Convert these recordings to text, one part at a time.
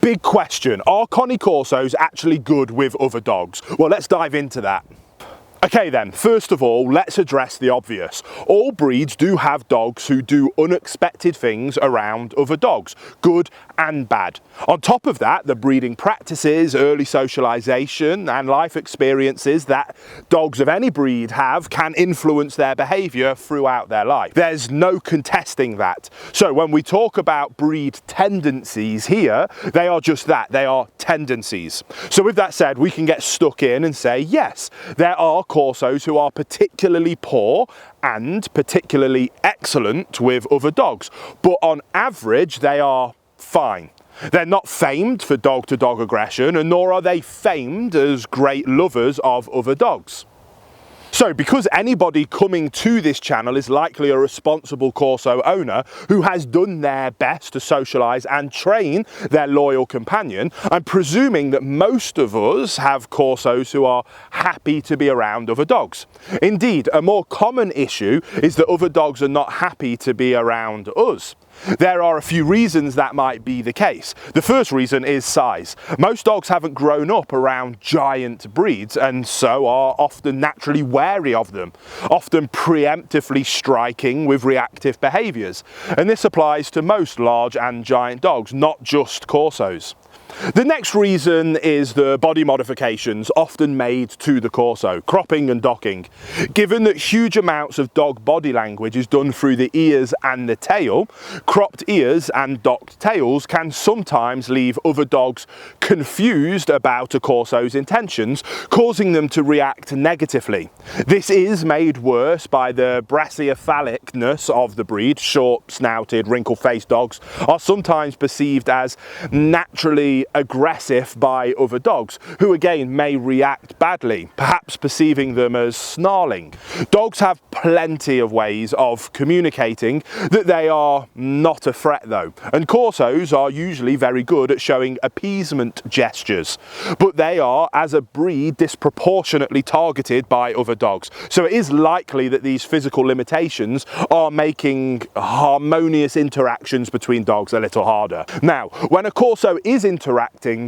Big question, are Connie Corsos actually good with other dogs? Well, let's dive into that. Okay then, first of all, let's address the obvious. All breeds do have dogs who do unexpected things around other dogs, good and bad. On top of that, the breeding practices, early socialization and life experiences that dogs of any breed have can influence their behavior throughout their life. There's no contesting that. So when we talk about breed tendencies here, they are just that, they are tendencies. So with that said, we can get stuck in and say, yes, there are Corsos who are particularly poor and particularly excellent with other dogs, but on average they are fine. They're not famed for dog-to-dog aggression, and nor are they famed as great lovers of other dogs. So because anybody coming to this channel is likely a responsible Corso owner who has done their best to socialise and train their loyal companion, I'm presuming that most of us have Corsos who are happy to be around other dogs. Indeed, a more common issue is that other dogs are not happy to be around us. There are a few reasons that might be the case. The first reason is size. Most dogs haven't grown up around giant breeds and so are often naturally wary of them, often preemptively striking with reactive behaviours. And this applies to most large and giant dogs, not just Corsos. The next reason is the body modifications often made to the Corso, cropping and docking. Given that huge amounts of dog body language is done through the ears and the tail, cropped ears and docked tails can sometimes leave other dogs confused about a Corso's intentions, causing them to react negatively. This is made worse by the brachiophalicness of the breed. Short-snouted, wrinkle-faced dogs are sometimes perceived as naturally aggressive by other dogs, who again may react badly, perhaps perceiving them as snarling. Dogs have plenty of ways of communicating that they are not a threat though, and Corsos are usually very good at showing appeasement gestures, but they are, as a breed, disproportionately targeted by other dogs. So it is likely that these physical limitations are making harmonious interactions between dogs a little harder. Now, when a Corso is interacting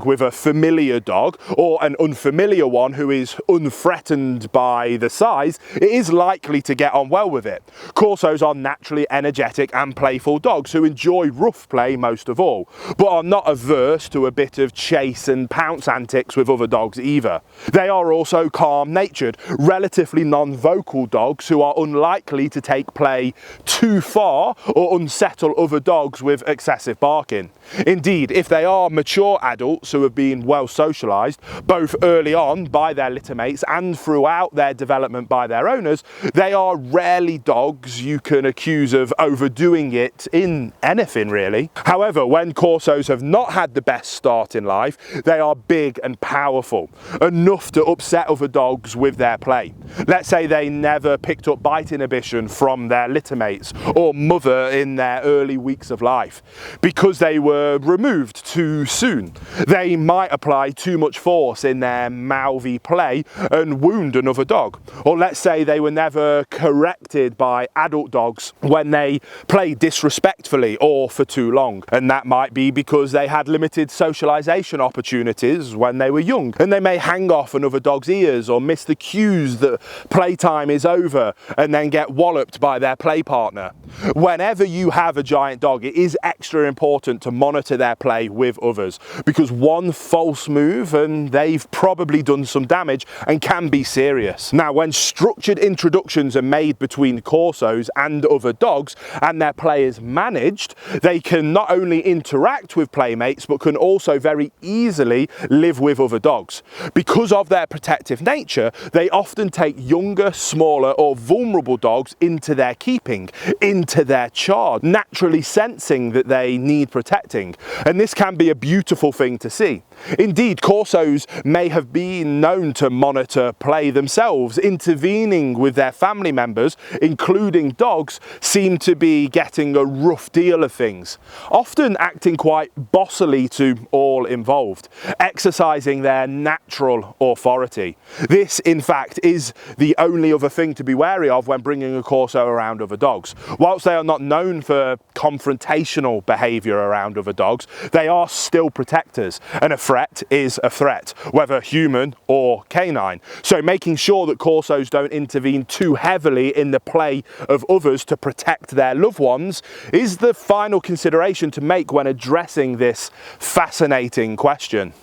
with a familiar dog or an unfamiliar one who is unthreatened by the size, it is likely to get on well with it. Corsos are naturally energetic and playful dogs who enjoy rough play most of all, but are not averse to a bit of chase and pounce antics with other dogs either. They are also calm-natured, relatively non-vocal dogs who are unlikely to take play too far or unsettle other dogs with excessive barking. Indeed, if they are mature adults who have been well socialised, both early on by their littermates and throughout their development by their owners, they are rarely dogs you can accuse of overdoing it in anything really. However, when Corsos have not had the best start in life, they are big and powerful, enough to upset other dogs with their play. Let's say they never picked up bite inhibition from their littermates or mother in their early weeks of life, because they were removed too soon. They might apply too much force in their mouthy play and wound another dog. Or let's say they were never corrected by adult dogs when they played disrespectfully or for too long. And that might be because they had limited socialisation opportunities when they were young, and they may hang off another dog's ears or miss the cues that playtime is over and then get walloped by their play partner. Whenever you have a giant dog, it is extra important to monitor their play with others, because one false move and they've probably done some damage and can be serious. Now, when structured introductions are made between Corsos and other dogs and their play is managed, they can not only interact with playmates but can also very easily live with other dogs. Because of their protective nature, they often take younger, smaller or vulnerable dogs into their keeping, into their charge, naturally sensing that they need protecting. And this can be a beautiful thing to see. Indeed, Corsos may have been known to monitor play themselves, intervening with their family members, including dogs, seem to be getting a rough deal of things, often acting quite bossily to all involved, exercising their natural authority. This, in fact, is the only other thing to be wary of when bringing a Corso around other dogs. Whilst they are not known for confrontational behaviour around other dogs, they are still protectors, and a threat is a threat, whether human or canine. So making sure that Corsos don't intervene too heavily in the play of others to protect their loved ones is the final consideration to make when addressing this fascinating question.